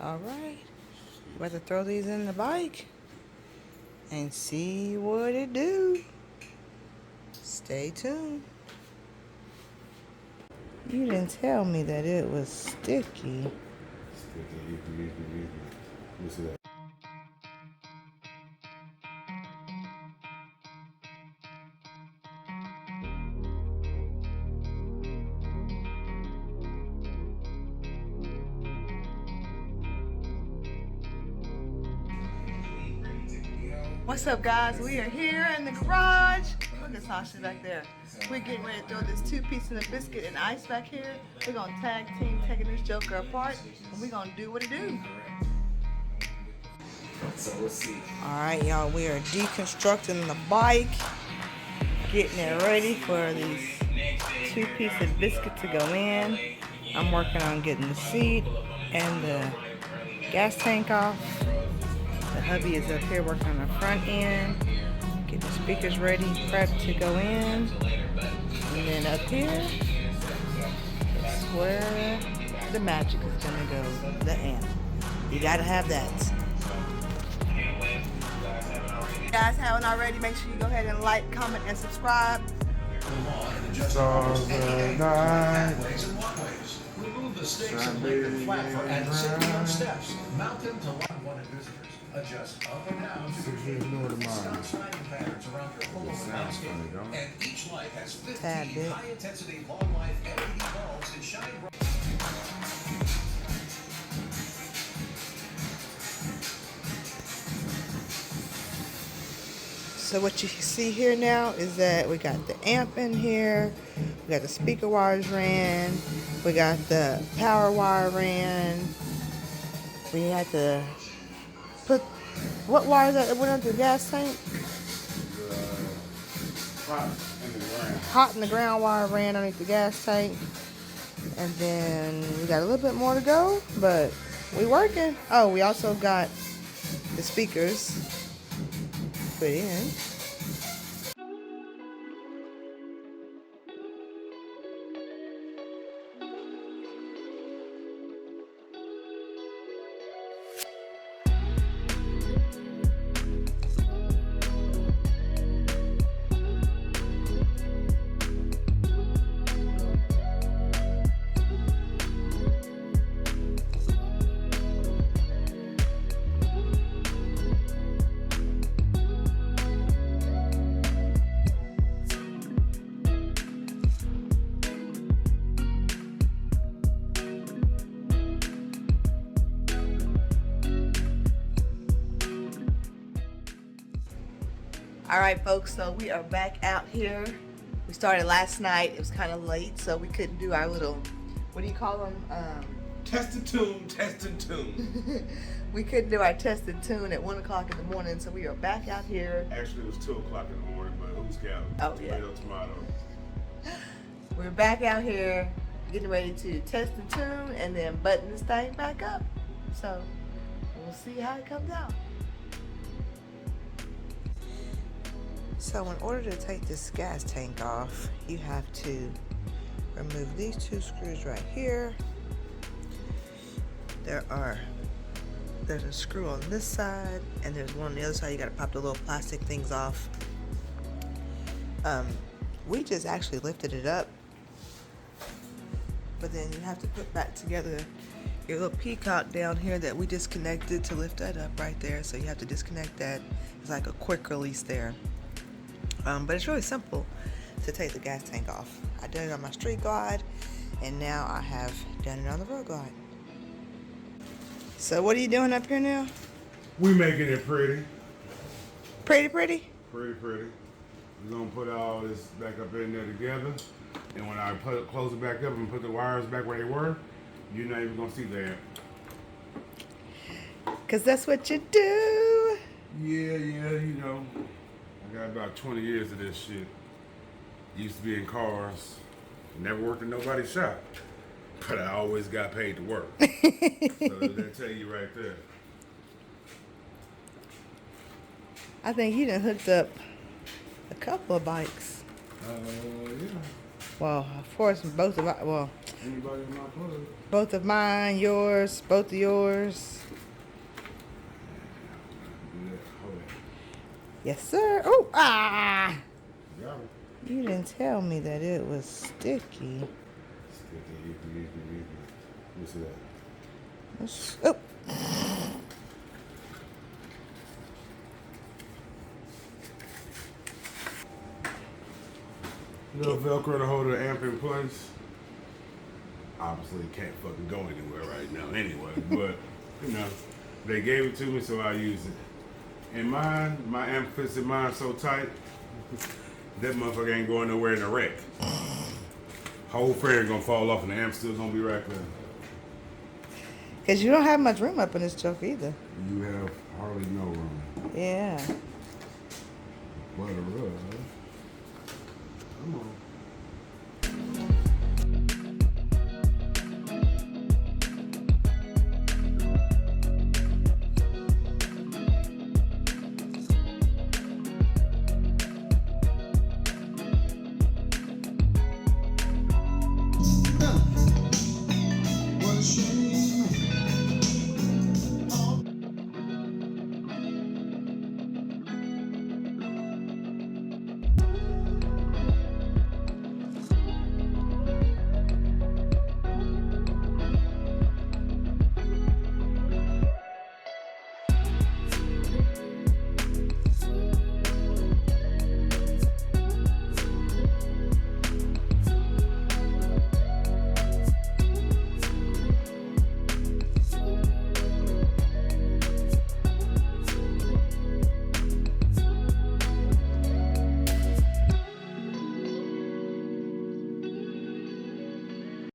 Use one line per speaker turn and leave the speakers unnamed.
All right. About to throw these in the bike and see what it do. Stay tuned. You didn't tell me that it was sticky.
Sticky. Let me see that.
What's up, guys? We are here in the garage. Look at Sasha back there. We're getting ready to throw this 2-piece of biscuit and ice back here. We're gonna tag team taking this joker apart, and we're gonna do what it do.
So we'll see.
All right, y'all. We are deconstructing the bike, getting it ready for these 2-piece of biscuit to go in. I'm working on getting the seat and the gas tank off. The hubby is up here working on the front end, getting the speakers ready, prepped to go in. And then up here, that's where the magic is gonna go, the amp. You gotta have that. If you guys haven't already, make sure you go ahead and like, comment, and subscribe.
Stars at night.
Remove the sticks and lay them flat for and simply on steps. Mount them to one-wanted visitors. Adjust up and down to the sliding patterns around your whole landscape. And each light has 15 high-intensity, long-life LED bulbs that shine bright.
So what you see here now is that we got the amp in here, we got the speaker wires ran, we got the power wire ran, we had to put, what wires that went into the gas tank? Hot in the ground wire ran underneath the gas tank. And then we got a little bit more to go, but we working. Oh, we also got the speakers put in. All right, folks, so we are back out here. We started last night. It was kind of late, so we couldn't do our little, what do you call them?
Test and tune.
We couldn't do our test and tune at 1 o'clock in the morning, so we are back out here.
Actually, it was 2 o'clock in the morning, but who's counting?
Oh, yeah.
Tomato.
We're back out here getting ready to test and tune and then button this thing back up. So we'll see how it comes out. So in order to take this gas tank off, you have to remove these 2 screws right here. There's a screw on this side and there's one on the other side. You gotta pop the little plastic things off. We just actually lifted it up, but then you have to put back together your little peacock down here that we disconnected to lift that up right there. So you have to disconnect that. It's like a quick release there. But it's really simple to take the gas tank off. I did it on my street glide, and now I have done it on the road glide. So what are you doing up here now?
We making it pretty.
Pretty?
Pretty. We're gonna put all this back up in there together, and when I close it back up and put the wires back where they were, you're not even gonna see that.
Cause that's what you do.
Yeah, you know. I got about 20 years of this shit. Used to be in cars. Never worked in nobody's shop. But I always got paid to work. So that tell you right there.
I think you done hooked up a couple of bikes.
Yeah.
Well, of course, both of us. Well,
Anybody in my plug?
Both of mine, yours, both of yours.
Do that. Hold it.
Yes, sir. Oh, ah!
Got it.
You didn't tell me that it was sticky.
Sticky, icky. Let me see that.
Oh.
Little Velcro to hold the amp in place. Obviously, it can't fucking go anywhere right now anyway, but, you know, they gave it to me, so I use it. And mine, my amp fits in mine so tight, that motherfucker ain't going nowhere in a wreck. Whole frame gonna fall off and the amp still gonna be right there.
Because you don't have much room up in this truck either.
You have hardly no room.
Yeah.
What a rub. Come on.